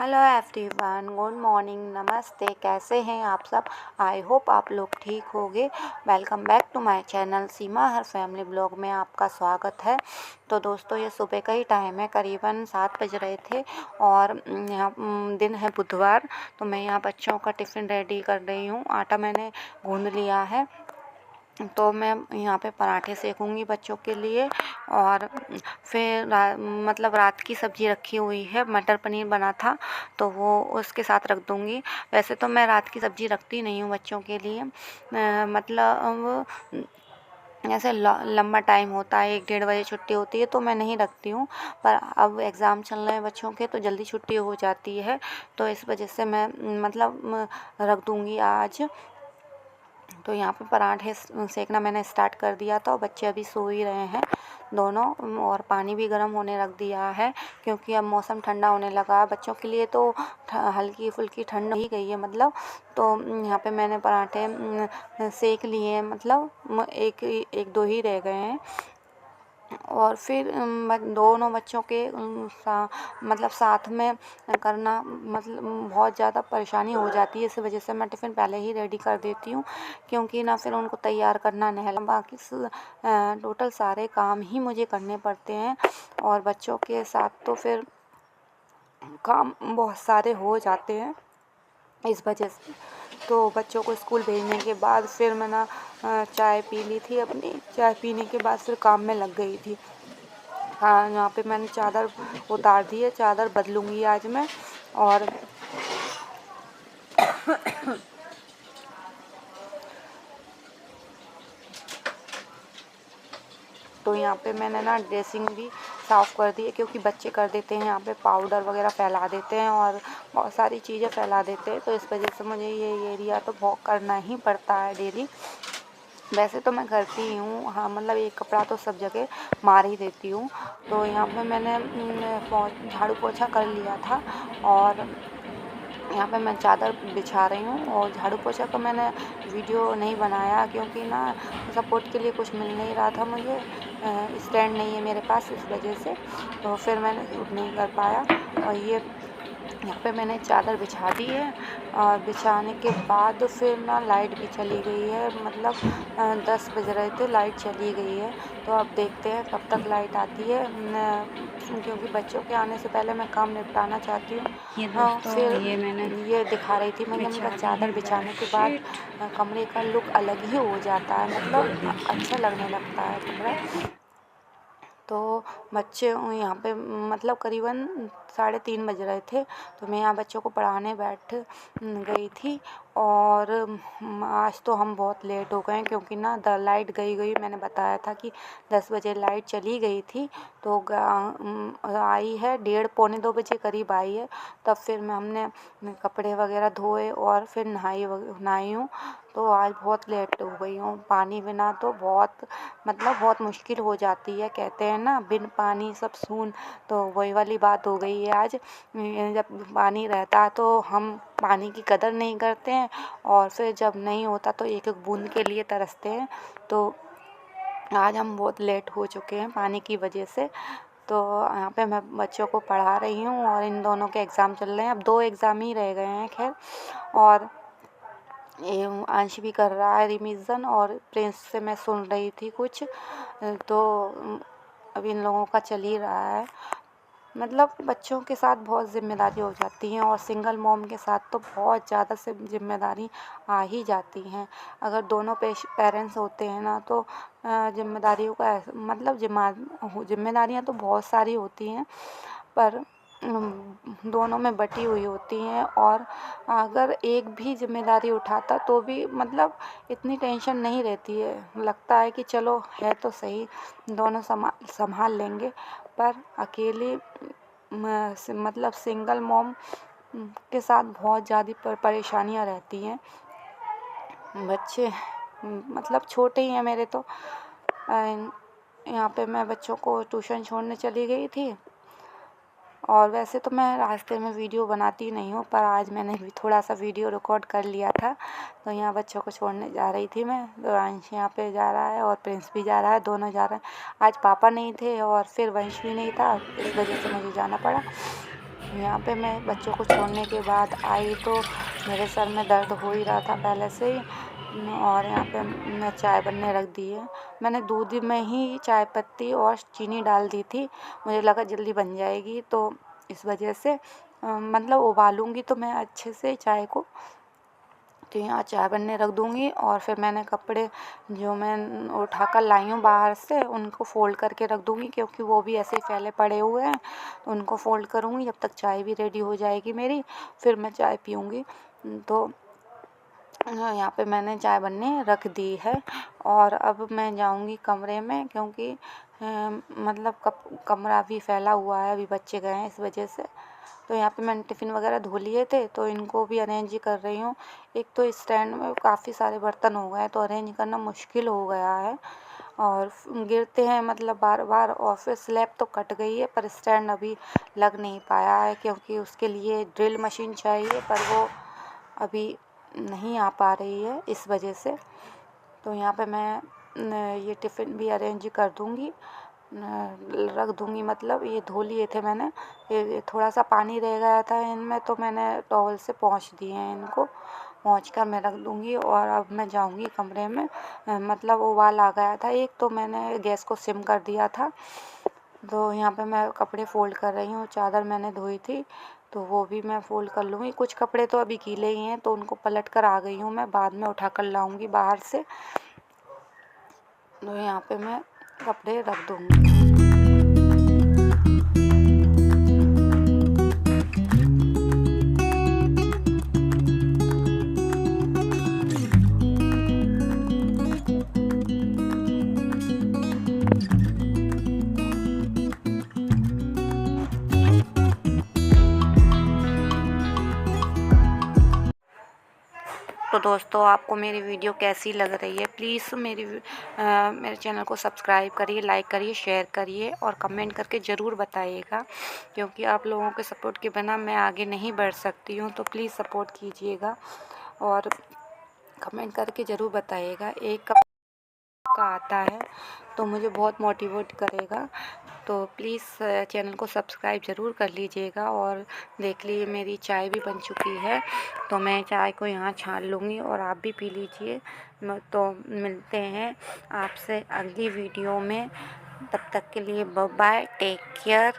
Hello everyone, good morning, नमस्ते। कैसे हैं आप सब? आई होप आप लोग ठीक होंगे। Welcome back to my channel Seema हर फैमिली ब्लॉग में आपका स्वागत है। तो दोस्तों, ये सुबह का ही टाइम है, करीबन 7 बज रहे थे और यहाँ दिन है बुधवार। तो मैं यहाँ बच्चों का टिफ़िन रेडी कर रही हूँ। आटा मैंने गूँध लिया है, तो मैं यहाँ पे पराठे सेकूँगी बच्चों के लिए। और फिर मतलब रात की सब्ज़ी रखी हुई है, मटर पनीर बना था तो वो उसके साथ रख दूँगी। वैसे तो मैं रात की सब्ज़ी रखती नहीं हूँ बच्चों के लिए, मतलब ऐसे लंबा टाइम होता है, 1-1:30 बजे छुट्टी होती है तो मैं नहीं रखती हूँ। पर अब एग्ज़ाम चल रहे हैं बच्चों के तो जल्दी छुट्टी हो जाती है, तो इस वजह से मैं मतलब रख दूँगी आज। तो यहाँ पे पराठे सेकना मैंने स्टार्ट कर दिया था और बच्चे अभी सो ही रहे हैं दोनों। और पानी भी गर्म होने रख दिया है क्योंकि अब मौसम ठंडा होने लगा है। बच्चों के लिए तो हल्की फुल्की ठंड ही गई है मतलब। तो यहाँ पे मैंने पराठे सेक लिए हैं, मतलब एक दो ही रह गए हैं। और फिर दोनों बच्चों के मतलब साथ में करना मतलब बहुत ज़्यादा परेशानी हो जाती है। इस वजह से मैं टिफ़िन पहले ही रेडी कर देती हूँ, क्योंकि ना फिर उनको तैयार करना नहलाना बाकी टोटल सारे काम ही मुझे करने पड़ते हैं। और बच्चों के साथ तो फिर काम बहुत सारे हो जाते हैं इस वजह से। तो बच्चों को स्कूल भेजने के बाद फिर मैं ना चाय पी ली थी अपनी। चाय पीने के बाद फिर काम में लग गई थी। हाँ, यहाँ पे मैंने चादर उतार दी है, चादर बदलूँगी आज मैं। और तो यहाँ पे मैंने ना ड्रेसिंग भी साफ़ कर दी है, क्योंकि बच्चे कर देते हैं यहाँ पे पाउडर वगैरह फैला देते हैं और बहुत सारी चीज़ें फैला देते हैं। तो इस वजह से मुझे ये एरिया तो बहुत करना ही पड़ता है डेली। वैसे तो मैं करती ही हूँ, हाँ, मतलब एक कपड़ा तो सब जगह मार ही देती हूँ। तो यहाँ पे मैंने झाड़ू पोछा कर लिया था और यहाँ पे मैं चादर बिछा रही हूँ। और झाड़ू पोछा का मैंने वीडियो नहीं बनाया क्योंकि ना सपोर्ट के लिए कुछ मिल नहीं रहा था मुझे, स्टैंड नहीं है मेरे पास, इस वजह से तो फिर मैंने शूट नहीं कर पाया। और ये यहाँ पे मैंने चादर बिछा दी है और बिछाने के बाद फिर ना लाइट भी चली गई है, मतलब 10 बज रहे थे, लाइट चली गई है। तो अब देखते हैं कब तक लाइट आती है, क्योंकि बच्चों के आने से पहले मैं काम निपटाना चाहती हूँ। हाँ, फिर ये दिखा रही थी मैं, मतलब चादर बिछाने के बाद कमरे का लुक अलग ही हो जाता है, मतलब अच्छा लगने लगता है कमरा। तो बच्चे यहाँ पे मतलब करीबन 3:30 बज रहे थे, तो मैं यहाँ बच्चों को पढ़ाने बैठ गई थी। और आज तो हम बहुत लेट हो गए क्योंकि ना लाइट गई मैंने बताया था कि 10 बजे लाइट चली गई थी। तो आई है 1:30-2 बजे करीब आई है। तब फिर हमने कपड़े वगैरह धोए और फिर नहाई हूँ। तो आज बहुत लेट हो गई हूँ। पानी बिना तो बहुत मतलब बहुत मुश्किल हो जाती है, कहते हैं ना बिन पानी सब सून, तो वही वाली बात हो गई है आज। जब पानी रहता है तो हम पानी की कदर नहीं करते हैं, और फिर जब नहीं होता तो एक एक बूंद के लिए तरसते हैं। तो आज हम बहुत लेट हो चुके हैं पानी की वजह से। तो यहाँ पे मैं बच्चों को पढ़ा रही हूँ और इन दोनों के एग्ज़ाम चल रहे हैं। अब 2 एग्ज़ाम ही रह गए हैं खैर। और ये अंश भी कर रहा है रिवीज़न और प्रिंस से मैं सुन रही थी कुछ। तो अब इन लोगों का चल ही रहा है। मतलब बच्चों के साथ बहुत ज़िम्मेदारी हो जाती हैं, और सिंगल मॉम के साथ तो बहुत ज़्यादा से ज़िम्मेदारी आ ही जाती हैं। अगर दोनों पेरेंट्स होते हैं ना तो ज़िम्मेदारियों का मतलब ज़िम्मेदारियाँ तो बहुत सारी होती हैं, पर दोनों में बटी हुई होती हैं। और अगर एक भी ज़िम्मेदारी उठाता तो भी मतलब इतनी टेंशन नहीं रहती है, लगता है कि चलो है तो सही, दोनों संभाल लेंगे। पर अकेले मतलब सिंगल मॉम के साथ बहुत ज़्यादा परेशानियाँ रहती हैं। बच्चे मतलब छोटे ही हैं मेरे तो। यहाँ पे मैं बच्चों को ट्यूशन छोड़ने चली गई थी। और वैसे तो मैं रास्ते में वीडियो बनाती नहीं हूँ, पर आज मैंने भी थोड़ा सा वीडियो रिकॉर्ड कर लिया था। तो यहाँ बच्चों को छोड़ने जा रही थी मैं। तो अंश यहाँ पे जा रहा है और प्रिंस भी जा रहा है, दोनों जा रहे हैं। आज पापा नहीं थे और फिर वंश भी नहीं था, इस वजह से मुझे जाना पड़ा। यहाँ पे मैं बच्चों को छोड़ने के बाद आई तो मेरे सर में दर्द हो ही रहा था पहले से ही। और यहाँ पे मैं चाय बनने रख दी है। मैंने दूध में ही चाय पत्ती और चीनी डाल दी थी, मुझे लगा जल्दी बन जाएगी, तो इस वजह से मतलब उबालूँगी तो मैं अच्छे से चाय को। तो यहाँ चाय बनने रख दूँगी और फिर मैंने कपड़े जो मैं उठा कर लाई हूँ बाहर से उनको फ़ोल्ड करके रख दूँगी, क्योंकि वो भी ऐसे ही फैले पड़े हुए हैं। तो उनको फ़ोल्ड करूँगी, जब तक चाय भी रेडी हो जाएगी मेरी, फिर मैं चाय पीऊँगी। तो यहाँ पे मैंने चाय बनने रख दी है और अब मैं जाऊँगी कमरे में, क्योंकि मतलब कमरा भी फैला हुआ है, अभी बच्चे गए हैं इस वजह से। तो यहाँ पे मैंने टिफ़िन वगैरह धो लिए थे, तो इनको भी अरेंज ही कर रही हूँ। एक तो स्टैंड में काफ़ी सारे बर्तन हो गए, तो अरेंज करना मुश्किल हो गया है और गिरते हैं मतलब बार बार। और फिर स्लैब तो कट गई है, पर स्टैंड अभी लग नहीं पाया है, क्योंकि उसके लिए ड्रिल मशीन चाहिए, पर वो अभी नहीं आ पा रही है इस वजह से। तो यहाँ पे मैं ये टिफ़िन भी अरेंज कर दूँगी, रख दूँगी, मतलब ये धो लिए थे मैंने। ये थोड़ा सा पानी रह गया था इनमें, तो मैंने टॉवल से पोंछ दिए हैं इनको, पोंछ कर मैं रख दूँगी। और अब मैं जाऊँगी कमरे में, मतलब उबाल आ गया था एक, तो मैंने गैस को सिम कर दिया था। तो यहाँ पे मैं कपड़े फ़ोल्ड कर रही हूँ, चादर मैंने धोई थी तो वो भी मैं फ़ोल्ड कर लूँगी। कुछ कपड़े तो अभी गीले ही हैं, तो उनको पलट कर आ गई हूँ मैं, बाद में उठा कर लाऊँगी बाहर से। तो यहाँ पे मैं कपड़े रख दूँगी। तो दोस्तों, आपको मेरी वीडियो कैसी लग रही है, प्लीज़ मेरे चैनल को सब्सक्राइब करिए, लाइक करिए, शेयर करिए और कमेंट करके ज़रूर बताइएगा, क्योंकि आप लोगों के सपोर्ट के बिना मैं आगे नहीं बढ़ सकती हूँ। तो प्लीज़ सपोर्ट कीजिएगा और कमेंट करके ज़रूर बताइएगा। एक कप का आता है तो मुझे बहुत मोटिवेट करेगा। तो प्लीज़ चैनल को सब्सक्राइब ज़रूर कर लीजिएगा। और देख लीजिए मेरी चाय भी बन चुकी है, तो मैं चाय को यहाँ छान लूँगी और आप भी पी लीजिए। तो मिलते हैं आपसे अगली वीडियो में, तब तक के लिए बाय बाय, टेक केयर।